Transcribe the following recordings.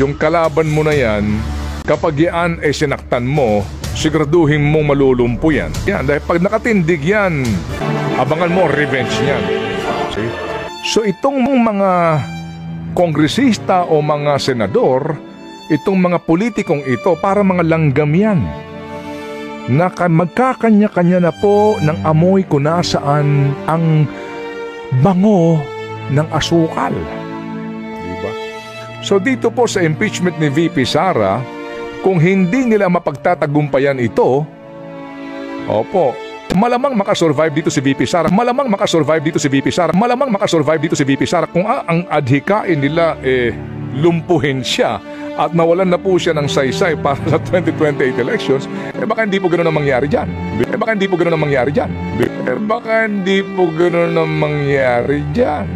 Yung kalaban mo na yan, kapag yan ay sinaktan mo, siguraduhin mong malulumpo yan. Dahil pag nakatindig yan, abangan mo revenge niyan. See? So itong mga kongresista o mga senador, itong mga politikong ito, para mga langgam yan. Na magkakanya-kanya na po ng amoy kung nasaan ang bango ng asukal. Diba? So dito po sa impeachment ni VP Sara, kung hindi nila mapagtatagumpayan ito, opo, malamang makasurvive dito si VP Sara. Malamang makasurvive dito si VP Sara. Malamang makasurvive dito si VP Sara. Kung ang adhikain nila lumpuhin siya at mawalan na po siya ng saysay para sa 2028 elections, baka hindi po ganoon ang mangyari dyan. Baka hindi po ganoon ang mangyari dyan. Baka hindi po ganoon ang mangyari dyan.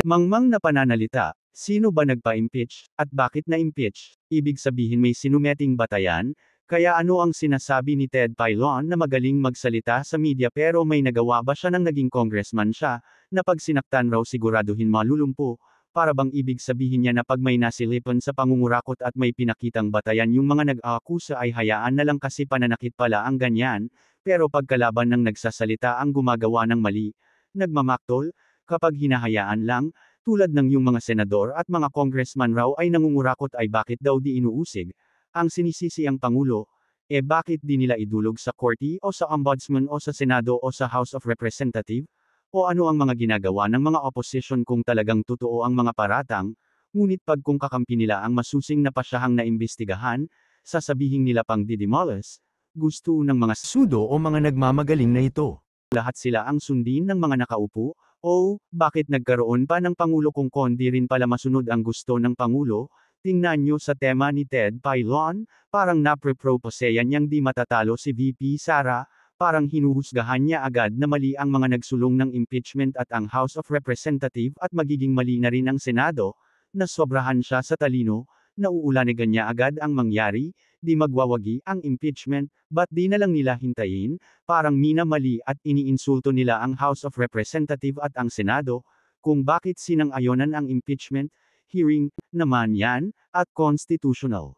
Mangmang na pananalita, sino ba nagpa-impeach, at bakit na-impeach? Ibig sabihin may sinumeting batayan, kaya ano ang sinasabi ni Ted Filon na magaling magsalita sa media pero may nagawa ba siya nang naging congressman siya, na pag sinaktan raw siguraduhin malulumpo? Para bang ibig sabihin niya na pag may nasilipan sa pangungurakot at may pinakitang batayan yung mga nag-aakusa ay hayaan na lang kasi pananakit pala ang ganyan, pero pagkalaban ng nagsasalita ang gumagawa ng mali, nagmamaktol, kapag hinahayaan lang, tulad ng yung mga senador at mga congressman raw ay nangungurakot ay bakit daw di inuusig, ang sinisisi ang Pangulo, bakit di nila idulog sa korte o sa ombudsman o sa Senado o sa House of Representatives? O ano ang mga ginagawa ng mga opposition kung talagang totoo ang mga paratang, ngunit pag kung kakampi nila ang masusing na pasyahang na imbestigahan, sasabihin nila pang didimoles, gusto ng mga sudo o mga nagmamagaling na ito. Lahat sila ang sundin ng mga nakaupo, o bakit nagkaroon pa ng Pangulo kung kondi rin pala masunod ang gusto ng Pangulo? Tingnan nyo sa tema ni Ted Filon, parang napre-proposeyan niyang di matatalo si VP Sara. Parang hinuhusgahan niya agad na mali ang mga nagsulong ng impeachment at ang House of Representatives at magiging mali na rin ang Senado, na sobrahan siya sa talino, nauulanigan niya agad ang mangyari, di magwawagi ang impeachment, ba't di na lang nila hintayin, parang minamali at iniinsulto nila ang House of Representatives at ang Senado, kung bakit sinang-ayonan ang impeachment, hearing, naman yan, at constitutional.